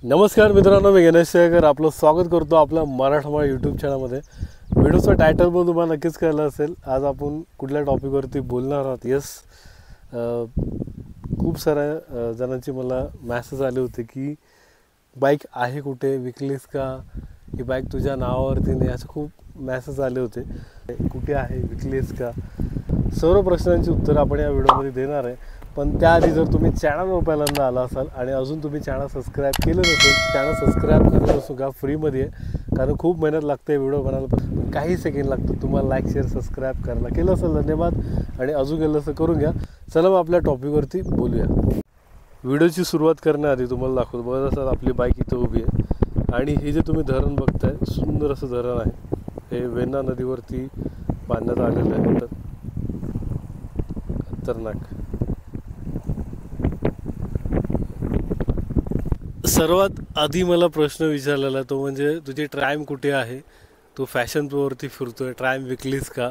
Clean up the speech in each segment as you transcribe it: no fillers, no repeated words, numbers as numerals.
नमस्कार मित्रांनो, मी गणेश शेखर आपलं स्वागत करतो आपल्या मराठमोळा यूट्यूब चॅनलमध्ये. व्हिडिओचं टायटल पण तुम्हाला नक्कीच कळलं असेल. आज आपण कुठल्या टॉपिकवरती बोलणार आहोत. खूप साऱ्या जणांची मला मॅसेज आले होते की बाईक आहे कुठे, विकलीस का, ही बाईक तुझ्या नावावरती नाही, असं खूप मॅसेज आले होते. कुठे आहे, विकलीस का, सर्व प्रश्नांची उत्तरं आपण या व्हिडिओमध्ये देणार आहे. पण त्याआधी जर तुम्ही चॅनलवर पहिल्यांदा आला असाल आणि अजून तुम्ही चॅनल सबस्क्राईब केलं नसेल, चॅनल सबस्क्राईब करणं सुद्धा फ्रीमध्ये आहे. कारण खूप मेहनत लागते व्हिडिओ बनायला, पण काही सेकंड लागतं. तुम्हाला लाईक, शेअर, सबस्क्राईब करायला. केलं असेल धन्यवाद, आणि अजून केलं असं करून घ्या. चला मग आपल्या टॉपिकवरती बोलूया. व्हिडिओची सुरुवात करण्याआधी तुम्हाला दाखवतो. बघत असाल आपली बाईक इथं उभी आहे, आणि हे जे तुम्ही धरण बघताय, सुंदर असं धरण आहे. हे वेण्णा नदीवरती बांधण्यात आलेलं आहे. खतरनाक. सर्वात आधी मला प्रश्न विचारलेला तो म्हणजे तुझी ट्रायम कुठे आहे, तू फॅशन प्रोवरती फिरतोय, ट्रायम विकलीस का.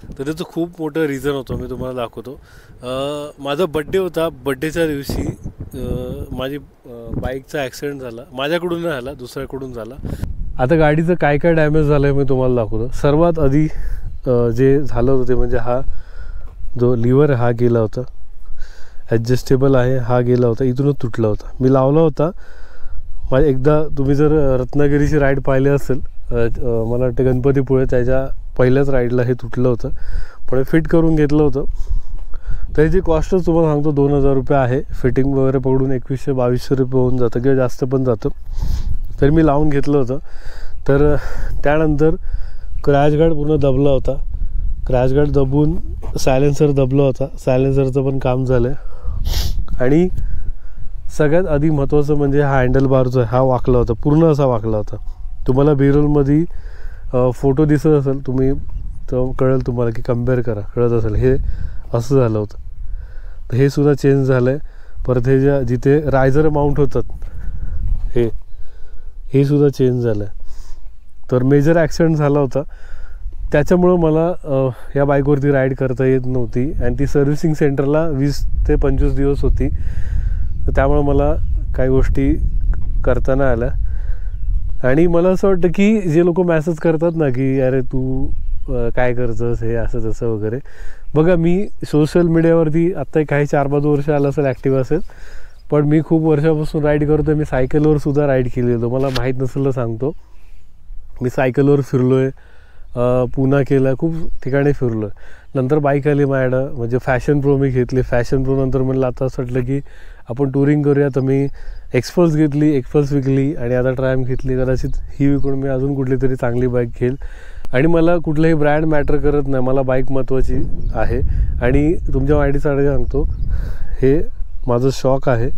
तर त्याचं खूप मोठं रिझन होतं, मी तुम्हाला दाखवतो. माझा बड्डे होता. बड्डेच्या दिवशी माझी बाईकचा ॲक्सिडेंट झाला. माझ्याकडून नाही झाला, दुसऱ्याकडून झाला. आता गाडीचं काय काय डॅमेज झालं आहे मी तुम्हाला दाखवतो. सर्वात आधी जे झालं होतं ते म्हणजे हा जो लिव्हर आहे हा गेला होता. ॲडजस्टेबल आहे, हा गेला होता, इथूनच तुटला होता. मी लावला होता. एकदा तुम्ही जर रत्नागिरीची राईड पाहिली असेल, मला वाटतं गणपतीपुळे, त्याच्या पहिल्याच राईडला हे तुटलं होतं. पण फिट करून घेतलं होतं. त्याची कॉस्टच तुम्हाला सांगतो 2000 रुपये आहे. फिटिंग वगैरे पकडून 2100-2200 रुपये होऊन जातं, किंवा जास्त पण जातं. तर मी लावून घेतलं होतं. तर त्यानंतर क्रॅश गार्ड पूर्ण दबला होता. क्रॅश गार्ड दबून सायलेन्सर दबला होता. सायलेन्सरचं पण काम झालं. आणि सगळ्यात आधी महत्त्वाचं म्हणजे हा हँडल बार जो आहे हा वाकला होता, पूर्ण असा वाकला होता. तुम्हाला बिरोलमध्ये फोटो दिसत असेल, तुम्ही तर कळेल तुम्हाला की कम्पेअर करा, कळत असेल. हे असं झालं होतं. तर हे सुद्धा चेंज झालं आहे. परत हे जिथे रायझर माउंट होतात हे सुद्धा चेंज झालं आहे. तर मेजर ॲक्सिडेंट झाला होता. त्याच्यामुळं मला या बाईकवरती राईड करता येत नव्हती, आणि ती सर्व्हिसिंग सेंटरला 20 ते 25 दिवस होती. तर त्यामुळं मला काही गोष्टी करता नाही आल्या. आणि मला असं वाटतं की जे लोक मॅसेज करतात ना की अरे तू काय करतंस, हे असं तसं वगैरे. बघा, मी सोशल मीडियावरती आत्ता काही 4-5 वर्ष आलं असेल, ॲक्टिव्ह असेल. पण मी खूप वर्षापासून राईड करतो आहे. मी सायकलवर सुद्धा राईड केलेलो. मला माहीत नसेल तर सांगतो, मी सायकलवर फिरलो आहे, पुन्हा केला, खूप ठिकाणी फिरलो आहे. नंतर बाईक आली माझ्याकडं, म्हणजे फॅशन प्रो मी घेतली. फॅशन प्रो नंतर म्हणलं आता असं वाटलं की आपण टुरिंग करूया. तर मी एक्सपल्स घेतली, एक्सपल्स विकली, आणि आता ट्रायम घेतली. कदाचित ही विकून मी अजून कुठली तरी चांगली बाईक घेईल. आणि मला कुठलंही ब्रँड मॅटर करत नाही, मला बाईक महत्त्वाची आहे. आणि तुमच्या माहितीसाठी सांगतो, हे माझं शॉक आहे.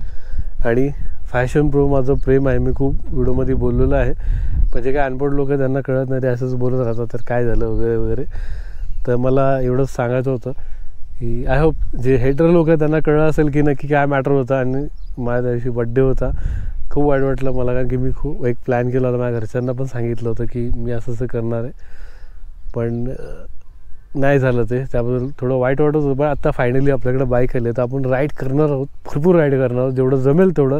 आणि फॅशन प्रो माझं प्रेम आहे. मी खूप व्हिडिओमध्ये बोललेलं आहे. म्हणजे काय अनपढ लोक त्यांना कळत नाही, ते असंच बोलत राहतात, तर काय झालं वगैरे वगैरे. तर मला एवढंच सांगायचं होतं की आय होप जे हेटर लोक आहेत त्यांना कळलं असेल की नक्की काय मॅटर होतं. आणि माझ्या त्या दिवशी बड्डे होता. खूप वाईट वाटलं मला, कारण की मी खूप एक प्लॅन केला होता. माझ्या घरच्यांना पण सांगितलं होतं की मी असं असं करणार आहे, पण नाही झालं ते. त्याबद्दल थोडं वाईट वाटत होतं. पण आता फायनली आपल्याकडे बाईक आली, तर आपण राईड करणार आहोत, भरपूर राईड करणार आहोत, जेवढं जमेल तेवढं.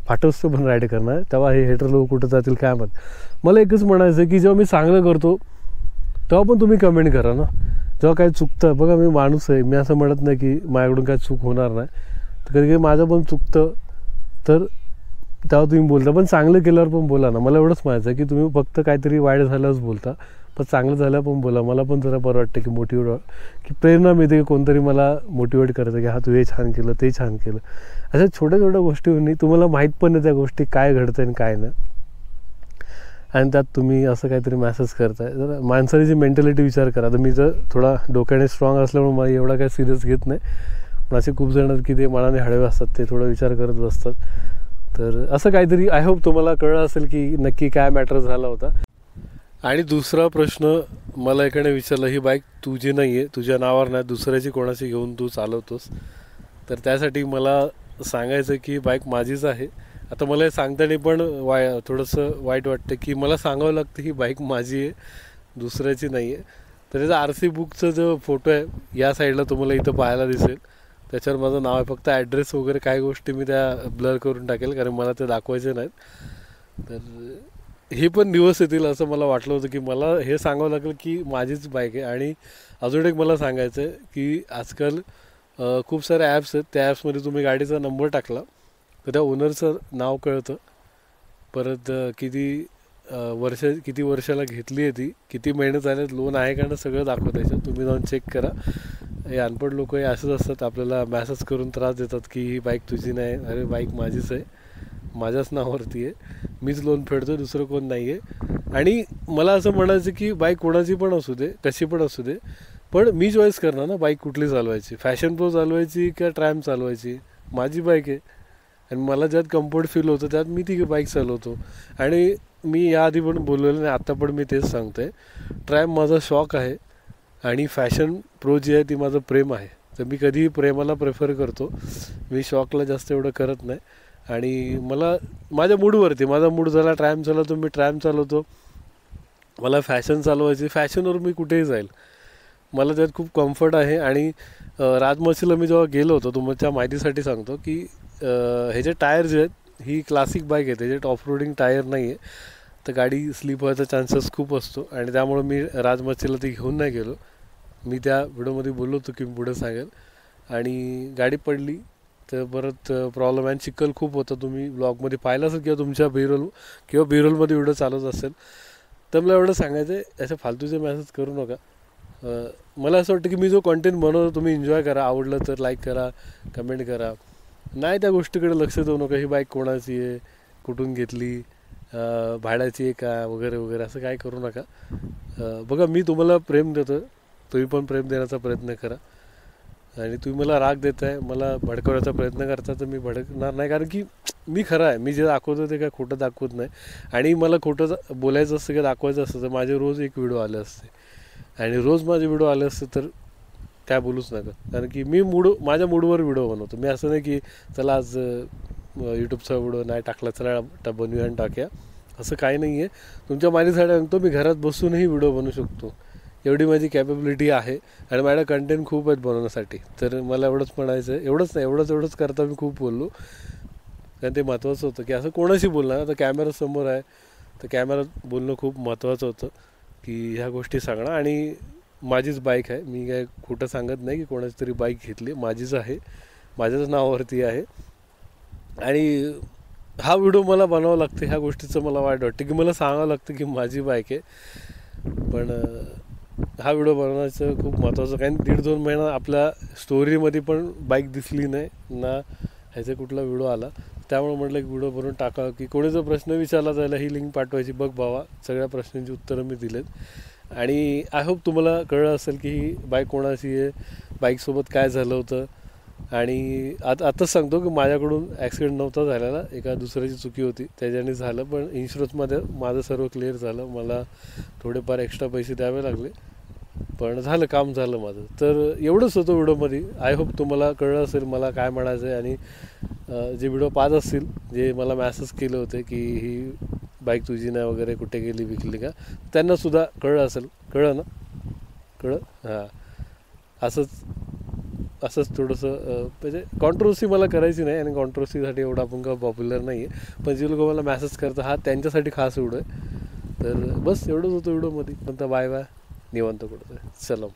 फाटवस्त पण राईड करणार. तेव्हा हे हेटर लोक कुठं जातील काय माहीत. मला एकच म्हणायचं आहे की जेव्हा मी चांगलं करतो तेव्हा पण तुम्ही कमेंट करा ना. जेव्हा काय चुकतं, बघा मी माणूस आहे, मी असं म्हणत नाही की माझ्याकडून काय चूक होणार नाही. तर कधी कधी माझं पण चुकतं, तर तेव्हा तुम्ही बोलता. पण चांगलं केल्यावर पण बोला ना. मला एवढंच म्हणायचं आहे की तुम्ही फक्त काहीतरी वाईट झाल्यावरच बोलता, पण चांगलं झालं पण बोला. मला पण जरा बरं वाटतं की मोटिवेट, की प्रेरणा मिळते की कोणतरी मला मोटिवेट करतं की हा तू हे छान केलं, ते छान केलं. अशा छोट्या छोट्या गोष्टी तुम्हाला माहीत पण नाही त्या गोष्टी काय घडतं आणि काय नाही. आणि त्यात तुम्ही असं काहीतरी मॅसेज करताय. जर माणसाची जी मेंटॅलिटी विचार करा. तर मी जर थोडा डोक्याने स्ट्रॉंग असल्यामुळे मला एवढा काही सिरियस घेत नाही. पण असे खूप जण की ते मनाने हळवे असतात, ते थोडा विचार करत बसतात. तर असं काहीतरी आय होप तुम्हाला कळलं असेल की नक्की काय मॅटर झाला होता. आणि दुसरा प्रश्न मला एकाने विचारला, ही बाईक तुझी नाही आहे, तुझ्या नावावर नाही, दुसऱ्याची कोणाची घेऊन तू चालवतोस. तर त्यासाठी मला सांगायचं की बाईक माझीच आहे. आता मला हे सांगताना पण थोडंसं वाईट वाटतं की मला सांगावं लागतं ही बाईक माझी आहे, दुसऱ्याची नाही आहे. तर त्याचा RC बुकचा जो फोटो आहे या साईडला तुम्हाला इथं पाहायला दिसेल. त्याच्यावर माझं नाव आहे. फक्त ॲड्रेस वगैरे काही गोष्टी मी त्या ब्लर करून टाकेल, कारण मला ते दाखवायचे नाहीत. तर हे पण दिवस येतील असं मला वाटलं होतं, की मला हे सांगावं लागेल की माझीच बाईक आहे. आणि अजून एक मला सांगायचं आहे की आजकाल खूप सारे ॲप्स आहेत. त्या ॲप्समध्ये तुम्ही गाडीचा नंबर टाकला तर त्या ओनरचं नाव कळतं. परत किती वर्षाला घेतली आहे ती, किती महिने झाले, लोन आहे का ना, सगळं दाखवतं त्याच्यात. तुम्ही जाऊन चेक करा. हे अनपढ लोक हे असंच असतात, आपल्याला मॅसेज करून त्रास देतात की ही बाईक तुझी नाही. अरे बाईक माझीच आहे, माझ्याच नावावरती आहे, मीच लोन फेडतो, दुसरं कोण नाही आहे. आणि मला असं म्हणायचं की बाईक कोणाची पण असू दे, कशी पण असू दे, पण मी चॉईस करणार ना बाईक कुठली चालवायची, फॅशन प्रो चालवायची का ट्रॅम चालवायची. माझी बाईक आहे आणि मला ज्यात कम्फर्ट फील होतं त्यात मी ती बाईक चालवतो. आणि मी याआधी पण बोललेलं नाही, आत्ता पण मी तेच सांगतो आहे, ट्रॅम माझा शॉक आहे आणि फॅशन प्रो जी आहे ती माझं प्रेम आहे. तर मी कधीही प्रेमाला प्रेफर करतो, मी शॉकला जास्त एवढं करत नाही. आणि मला माझ्या मूडवरती, माझा मूड झाला ट्रॅम चालवतो मी ट्रॅम चालवतो. मला फॅशन चालवायची, फॅशनवर मी कुठेही जाईल, मला त्यात खूप कम्फर्ट आहे. आणि राजमशीला मी जेव्हा गेलो होतो, तुमच्या माहितीसाठी सांगतो की ह्याचे टायर जे आहेत, ही क्लासिक बाईक आहे, त्याच्यात ऑफ रोडिंग टायर नाही आहे, तर गाडी स्लिप व्हायचा चान्सेस खूप असतो. आणि त्यामुळं मी राजमशीला ती घेऊन नाही गेलो. मी त्या व्हिडिओमध्ये बोललो होतो की मी पुढे सांगेल. आणि गाडी पडली तर परत प्रॉब्लेम आहे. चिखल खूप होतं, तुम्ही ब्लॉगमध्ये पाहिलं असेल किंवा तुमच्या बिरोलमध्ये व्हिडिओ चालत असेल. तर मला एवढं सांगायचं आहे, असे फालतूचे मेसेज करू नका. मला असं वाटतं की मी जो कंटेंट बनवतो तुम्ही एन्जॉय करा, आवडलं तर लाईक करा, कमेंट करा, नाही त्या गोष्टीकडे लक्ष देऊ नका. ही बाईक कोणाची आहे, कुठून घेतली, भाड्याची आहे का, वगैरे वगैरे असं काय करू नका. बघा, मी तुम्हाला प्रेम देतो, तुम्ही पण प्रेम देण्याचा प्रयत्न करा. आणि तुम्ही मला राग देताय, मला भडकवण्याचा प्रयत्न करता, तर मी भडकणार नाही. कारण की मी खरं आहे, मी जे दाखवतो ते काय खोटं दाखवत नाही. आणि मला खोटं बोलायचं असतं किंवा दाखवायचं असतं तर माझे रोज एक व्हिडिओ आले असते. आणि रोज माझे व्हिडिओ आले असते तर काय बोलूच नका. कारण की मी माझ्या मूडवर व्हिडिओ बनवतो. मी असं नाही की चला आज यूट्यूबचा व्हिडिओ नाही टाकला, चला बनवूया आणि टाक्या, असं काही नाही आहे. तुमच्या माहितीसाठी सांगतो, मी घरात बसूनही व्हिडिओ बनवू शकतो, एवढी माझी कॅपेबिलिटी आहे. आणि माझ्या कंटेंट खूप आहेत बनवण्यासाठी. तर मला एवढंच म्हणायचं आहे, एवढंच नाही, एवढंच करता मी खूप बोललो, कारण ते महत्त्वाचं होतं की असं कोणाशी बोलणार. आता कॅमेरासमोर आहे तर कॅमेरात बोलणं खूप महत्त्वाचं होतं की ह्या गोष्टी सांगणं. आणि माझीच बाईक आहे, मी काय खोटं सांगत नाही की कोणाची तरी बाईक घेतली, माझीच आहे, माझ्याच नावावरती आहे. आणि हा व्हिडिओ मला बनावं लागतं, ह्या गोष्टीचं मला वाईट वाटतं की मला सांगावं लागतं की माझी बाईक आहे. पण हा व्हिडिओ बनवण्याचं खूप महत्त्वाचं, कारण 1.5-2 महिना आपल्या स्टोरीमध्ये पण बाईक दिसली नाही ना, ह्याचा कुठला व्हिडिओ आला. त्यामुळे म्हटलं की व्हिडिओ बनवून टाकावं, की कोणी जर प्रश्न विचारला जायला ही लिंक पाठवायची, बघ भावा सगळ्या प्रश्नांची उत्तरं मी दिलेत. आणि आय होप तुम्हाला कळलं असेल की ही बाईक कोणाची आहे, बाईकसोबत काय झालं होतं. आणि आताच सांगतो की माझ्याकडून ॲक्सिडेंट नव्हता झालेला, एका दुसऱ्याची चुकी होती त्याच्याने झालं. पण इन्शुरन्समध्ये माझं सर्व क्लिअर झालं, मला थोडेफार एक्स्ट्रा पैसे द्यावे लागले, पण झालं, काम झालं माझं. तर एवढंच होतं व्हिडिओमध्ये. आय होप तुम्हाला कळलं असेल मला काय म्हणायचं आहे. आणि जे व्हिडिओ पाहत असतील, जे मला मॅसेज केले होते की ही बाईक तुझी नाही वगैरे, कुठे गेली, विकली का, त्यांनासुद्धा कळलं असेल. कळलं ना? हां, असंच थोडंसं म्हणजे कॉन्ट्रोवर्सी मला करायची नाही. आणि कॉन्ट्रोवर्सीसाठी एवढं आपण का पॉप्युलर नाही आहे. पण जे लोक मला मॅसेज करतात, हा त्यांच्यासाठी खास व्हिडिओ आहे. तर बस एवढंच होतं व्हिडिओमध्ये. पण बाय बाय, निवांत कुठं, चला.